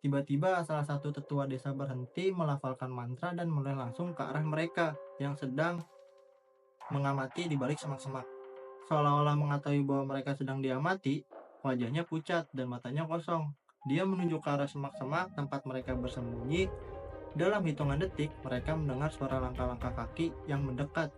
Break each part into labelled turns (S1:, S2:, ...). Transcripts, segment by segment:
S1: Tiba-tiba salah satu tetua desa berhenti melafalkan mantra dan mulai langsung ke arah mereka yang sedang mengamati di balik semak-semak. Seolah-olah mengetahui bahwa mereka sedang diamati, wajahnya pucat dan matanya kosong. Dia menunjuk ke arah semak-semak tempat mereka bersembunyi. Dalam hitungan detik, mereka mendengar suara langkah-langkah kaki yang mendekat.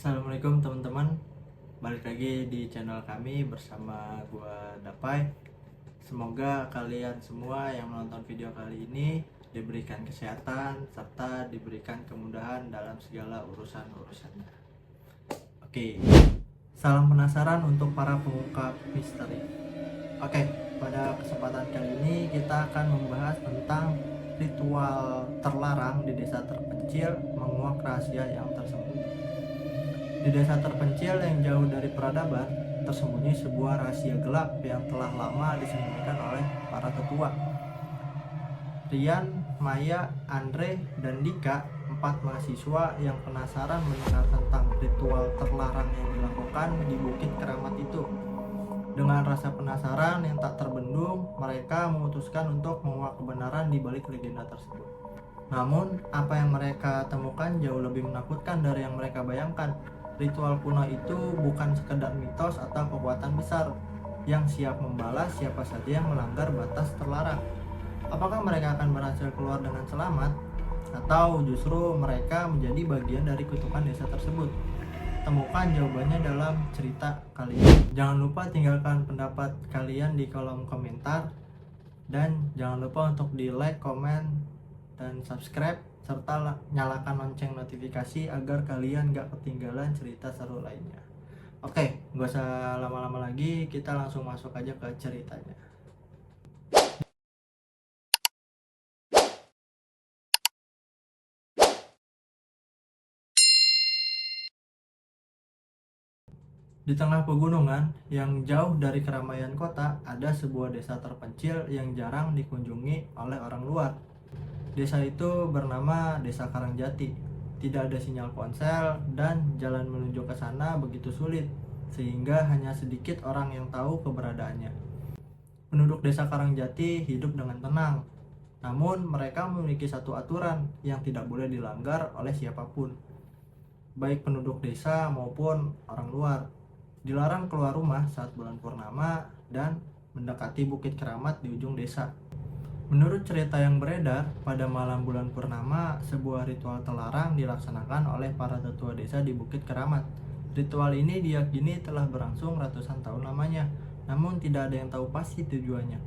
S1: Assalamualaikum teman-teman, balik lagi di channel kami bersama gua Dapai. Semoga kalian semua yang menonton video kali ini diberikan kesehatan serta diberikan kemudahan dalam segala urusan-urusannya. Oke, salam penasaran untuk para pengungkap misteri. Oke, pada kesempatan kali ini kita akan membahas tentang ritual terlarang di desa terpencil menguak rahasia yang tersembunyi. Di desa terpencil yang jauh dari peradaban, tersembunyi sebuah rahasia gelap yang telah lama disembunyikan oleh para tetua. Rian, Maya, Andre, dan Dika, 4 mahasiswa yang penasaran mendengar tentang ritual terlarang yang dilakukan di Bukit Keramat itu. Dengan rasa penasaran yang tak terbendung, mereka memutuskan untuk menguak kebenaran di balik legenda tersebut. Namun, apa yang mereka temukan jauh lebih menakutkan dari yang mereka bayangkan. Ritual kuno itu bukan sekedar mitos atau kekuatan besar yang siap membalas siapa saja yang melanggar batas terlarang. Apakah mereka akan berhasil keluar dengan selamat, atau justru mereka menjadi bagian dari kutukan desa tersebut? Temukan jawabannya dalam cerita kali ini. Jangan lupa tinggalkan pendapat kalian di kolom komentar, dan jangan lupa untuk di like, komen, dan subscribe, serta nyalakan lonceng notifikasi agar kalian gak ketinggalan cerita seru lainnya. Oke, gak usah lama-lama lagi, kita langsung masuk aja ke ceritanya. Di tengah pegunungan yang jauh dari keramaian kota, ada sebuah desa terpencil yang jarang dikunjungi oleh orang luar. Desa itu bernama Desa Karangjati. Tidak ada sinyal ponsel dan jalan menuju ke sana begitu sulit, sehingga hanya sedikit orang yang tahu keberadaannya. Penduduk Desa Karangjati hidup dengan tenang, namun mereka memiliki satu aturan yang tidak boleh dilanggar oleh siapapun, baik penduduk desa maupun orang luar. Dilarang keluar rumah saat bulan purnama dan mendekati Bukit Keramat di ujung desa. Menurut cerita yang beredar, pada malam bulan purnama, sebuah ritual terlarang dilaksanakan oleh para tetua desa di Bukit Keramat. Ritual ini diyakini telah berlangsung ratusan tahun lamanya, namun tidak ada yang tahu pasti tujuannya.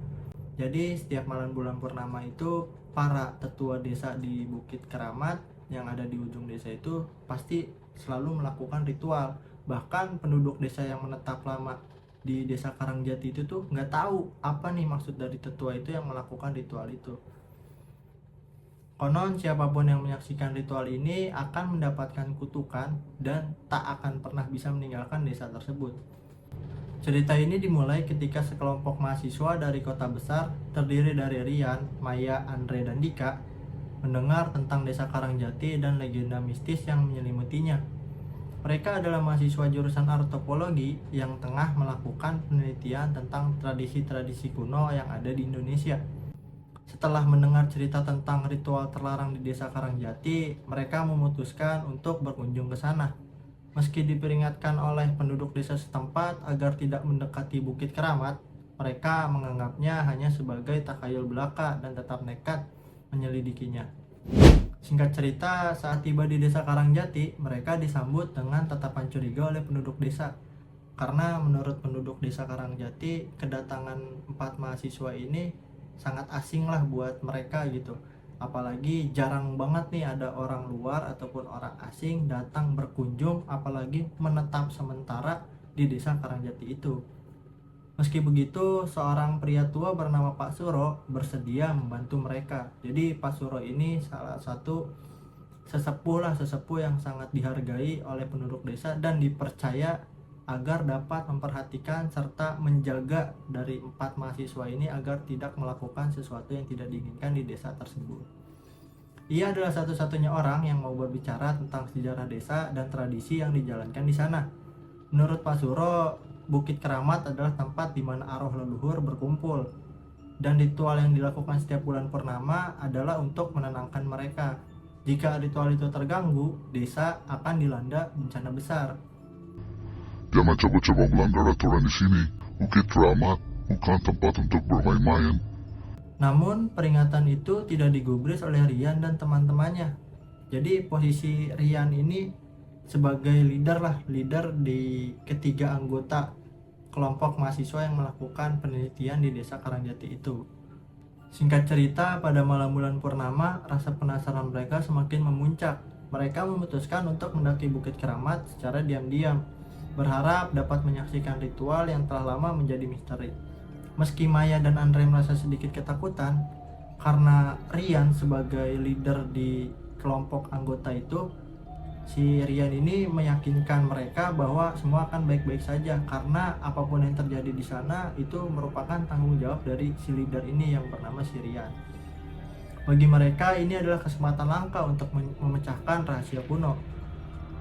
S1: Jadi setiap malam bulan purnama itu, para tetua desa di Bukit Keramat yang ada di ujung desa itu pasti selalu melakukan ritual. Bahkan penduduk desa yang menetap lama di Desa Karangjati itu tuh nggak tahu apa nih maksud dari tetua itu yang melakukan ritual itu. Konon siapapun yang menyaksikan ritual ini akan mendapatkan kutukan dan tak akan pernah bisa meninggalkan desa tersebut. Cerita ini dimulai ketika sekelompok mahasiswa dari kota besar terdiri dari Rian, Maya, Andre, dan Dika mendengar tentang Desa Karangjati dan legenda mistis yang menyelimutinya. Mereka adalah mahasiswa jurusan antropologi yang tengah melakukan penelitian tentang tradisi-tradisi kuno yang ada di Indonesia. Setelah mendengar cerita tentang ritual terlarang di Desa Karangjati, mereka memutuskan untuk berkunjung ke sana. Meski diperingatkan oleh penduduk desa setempat agar tidak mendekati Bukit Keramat, mereka menganggapnya hanya sebagai takhayul belaka dan tetap nekat menyelidikinya. Singkat cerita, saat tiba di Desa Karangjati, mereka disambut dengan tatapan curiga oleh penduduk desa. Karena menurut penduduk Desa Karangjati, kedatangan 4 mahasiswa ini sangat asing lah buat mereka gitu. Apalagi jarang banget nih ada orang luar ataupun orang asing datang berkunjung, apalagi menetap sementara di Desa Karangjati itu. Meski begitu, seorang pria tua bernama Pak Suro bersedia membantu mereka. Jadi Pak Suro ini salah satu sesepuh yang sangat dihargai oleh penduduk desa dan dipercaya agar dapat memperhatikan serta menjaga dari 4 mahasiswa ini agar tidak melakukan sesuatu yang tidak diinginkan di desa tersebut. Ia adalah satu-satunya orang yang mau berbicara tentang sejarah desa dan tradisi yang dijalankan di sana. Menurut Pak Suro, Bukit Keramat adalah tempat di mana arwah leluhur berkumpul, dan ritual yang dilakukan setiap bulan purnama adalah untuk menenangkan mereka. Jika ritual itu terganggu, desa akan dilanda bencana besar.
S2: Jangan coba-coba melanggar aturan di sini. Bukit Keramat bukan tempat untuk bermain-main.
S1: Namun peringatan itu tidak digubris oleh Rian dan teman-temannya. Jadi posisi Rian ini sebagai leader di ketiga anggota kelompok mahasiswa yang melakukan penelitian di desa Karangjati itu. Singkat cerita, pada malam bulan purnama, rasa penasaran mereka semakin memuncak. Mereka memutuskan untuk mendaki Bukit Keramat secara diam-diam, berharap dapat menyaksikan ritual yang telah lama menjadi misteri. Meski Maya dan Andre merasa sedikit ketakutan, karena Rian sebagai leader di kelompok anggota itu, si Rian ini meyakinkan mereka bahwa semua akan baik-baik saja, karena apapun yang terjadi di sana itu merupakan tanggung jawab dari si leader ini yang bernama si Rian. Bagi mereka ini adalah kesempatan langka untuk memecahkan rahasia kuno.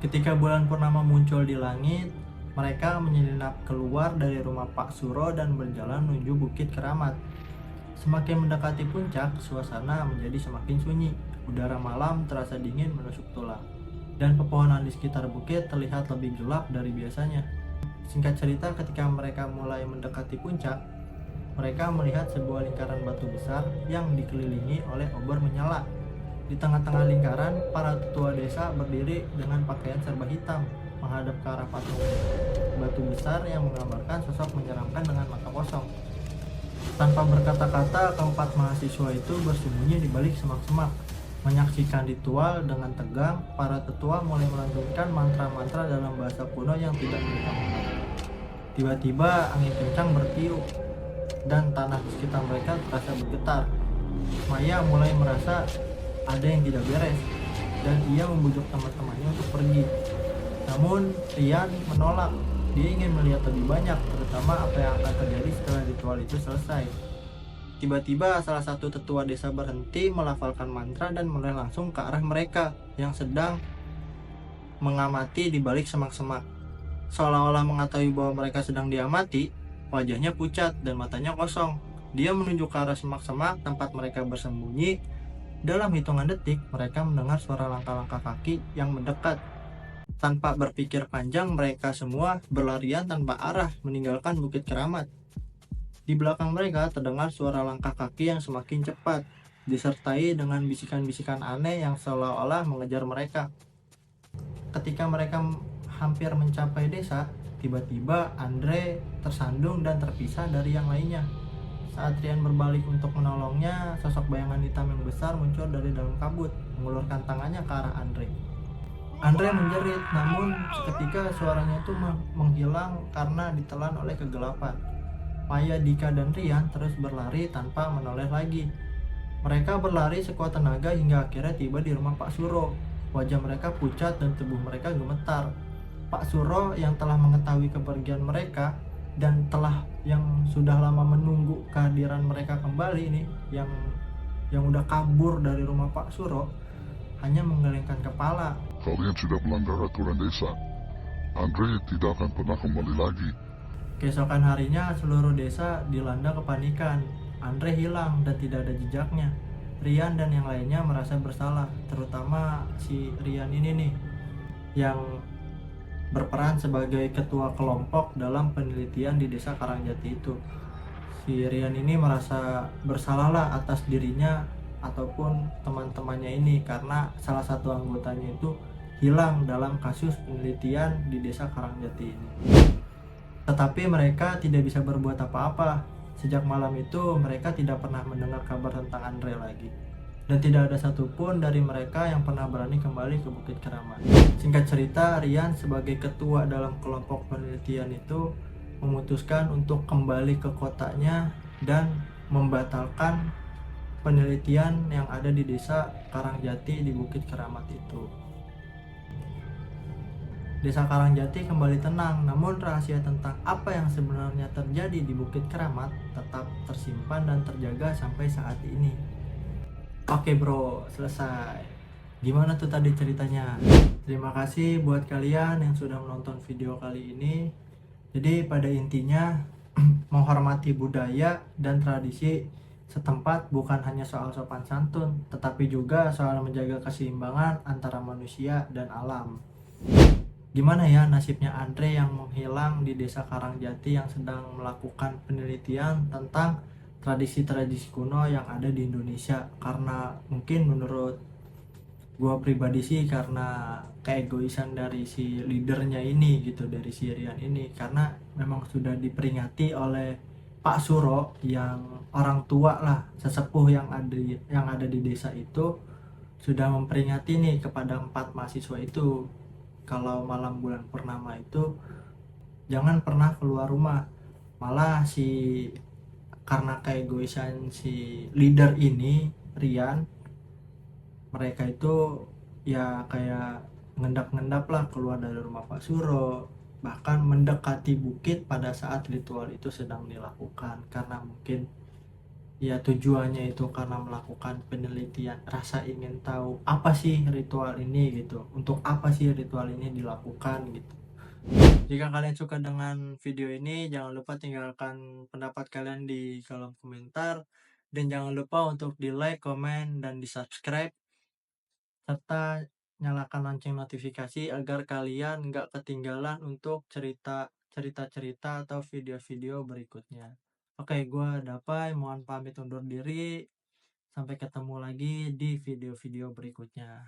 S1: Ketika bulan purnama muncul di langit, mereka menyelinap keluar dari rumah Pak Suro dan berjalan menuju Bukit Keramat. Semakin mendekati puncak, suasana menjadi semakin sunyi. Udara malam terasa dingin menusuk tulang, dan pepohonan di sekitar bukit terlihat lebih gelap dari biasanya. Singkat cerita, ketika mereka mulai mendekati puncak, mereka melihat sebuah lingkaran batu besar yang dikelilingi oleh obor menyala. Di tengah-tengah lingkaran, para tetua desa berdiri dengan pakaian serba hitam, menghadap ke arah patung batu besar yang menggambarkan sosok menyeramkan dengan mata kosong. Tanpa berkata-kata, keempat mahasiswa itu bersembunyi di balik semak-semak. Menyaksikan ritual dengan tegang, para tetua mulai melantunkan mantra-mantra dalam bahasa kuno yang tidak mereka mengerti. Tiba-tiba angin kencang bertiup dan tanah di sekitar mereka terasa bergetar. Maya mulai merasa ada yang tidak beres dan ia membujuk teman-temannya untuk pergi. Namun Rian menolak. Dia ingin melihat lebih banyak, terutama apa yang akan terjadi setelah ritual itu selesai. Tiba-tiba salah satu tetua desa berhenti melafalkan mantra dan mulai langsung ke arah mereka yang sedang mengamati di balik semak-semak. Seolah-olah mengetahui bahwa mereka sedang diamati, wajahnya pucat dan matanya kosong. Dia menuju ke arah semak-semak tempat mereka bersembunyi. Dalam hitungan detik, mereka mendengar suara langkah-langkah kaki yang mendekat. Tanpa berpikir panjang, mereka semua berlarian tanpa arah meninggalkan Bukit Keramat. Di belakang mereka terdengar suara langkah kaki yang semakin cepat, disertai dengan bisikan-bisikan aneh yang seolah-olah mengejar mereka. Ketika mereka hampir mencapai desa, tiba-tiba Andre tersandung dan terpisah dari yang lainnya. Saat Rian berbalik untuk menolongnya, sosok bayangan hitam yang besar muncul dari dalam kabut, mengulurkan tangannya ke arah Andre. Andre menjerit, namun seketika suaranya itu menghilang karena ditelan oleh kegelapan. Maya, Dika, dan Rian terus berlari tanpa menoleh lagi. Mereka berlari sekuat tenaga hingga akhirnya tiba di rumah Pak Suro. Wajah mereka pucat dan tubuh mereka gemetar. Pak Suro yang telah mengetahui kepergian mereka dan yang sudah lama menunggu kehadiran mereka kembali nih, yang udah kabur dari rumah Pak Suro, hanya menggelengkan kepala.
S2: Kalian sudah melanggar aturan desa. Andre tidak akan pernah kembali lagi.
S1: Keesokan harinya seluruh desa dilanda kepanikan. Andre hilang dan tidak ada jejaknya. Rian dan yang lainnya merasa bersalah, terutama si Rian ini nih yang berperan sebagai ketua kelompok dalam penelitian di desa Karangjati itu. Si Rian ini merasa bersalah lah atas dirinya ataupun teman-temannya ini karena salah satu anggotanya itu hilang dalam kasus penelitian di desa Karangjati ini. Tetapi mereka tidak bisa berbuat apa-apa. Sejak malam itu mereka tidak pernah mendengar kabar tentang Andre lagi. Dan tidak ada satupun dari mereka yang pernah berani kembali ke Bukit Keramat. Singkat cerita, Rian sebagai ketua dalam kelompok penelitian itu memutuskan untuk kembali ke kotanya dan membatalkan penelitian yang ada di desa Karangjati di Bukit Keramat itu. Desa Karangjati kembali tenang, namun rahasia tentang apa yang sebenarnya terjadi di Bukit Keramat tetap tersimpan dan terjaga sampai saat ini. Oke bro, selesai. Gimana tuh tadi ceritanya? Terima kasih buat kalian yang sudah menonton video kali ini. Jadi pada intinya menghormati budaya dan tradisi setempat bukan hanya soal sopan santun, tetapi juga soal menjaga keseimbangan antara manusia dan alam. Gimana ya nasibnya Andre yang menghilang di Desa Karangjati yang sedang melakukan penelitian tentang tradisi-tradisi kuno yang ada di Indonesia? Karena mungkin menurut gua pribadi sih karena keegoisan dari si leadernya ini gitu, dari si Rian ini, karena memang sudah diperingati oleh Pak Suro yang orang tua lah, sesepuh yang ada di desa itu sudah memperingati nih kepada 4 mahasiswa itu kalau malam bulan purnama itu jangan pernah keluar rumah. Malah karena keegoisan si leader ini Rian, mereka itu ya kayak ngendap-ngendap lah keluar dari rumah Pak Suro, bahkan mendekati bukit pada saat ritual itu sedang dilakukan, karena mungkin ya tujuannya itu karena melakukan penelitian, rasa ingin tahu apa sih ritual ini gitu, untuk apa sih ritual ini dilakukan gitu. Jika kalian suka dengan video ini, jangan lupa tinggalkan pendapat kalian di kolom komentar, dan jangan lupa untuk di like, komen, dan di subscribe, serta nyalakan lonceng notifikasi agar kalian nggak ketinggalan untuk cerita-cerita atau video-video berikutnya. Oke, gue Dapai, mohon pamit undur diri. Sampai ketemu lagi di video-video berikutnya.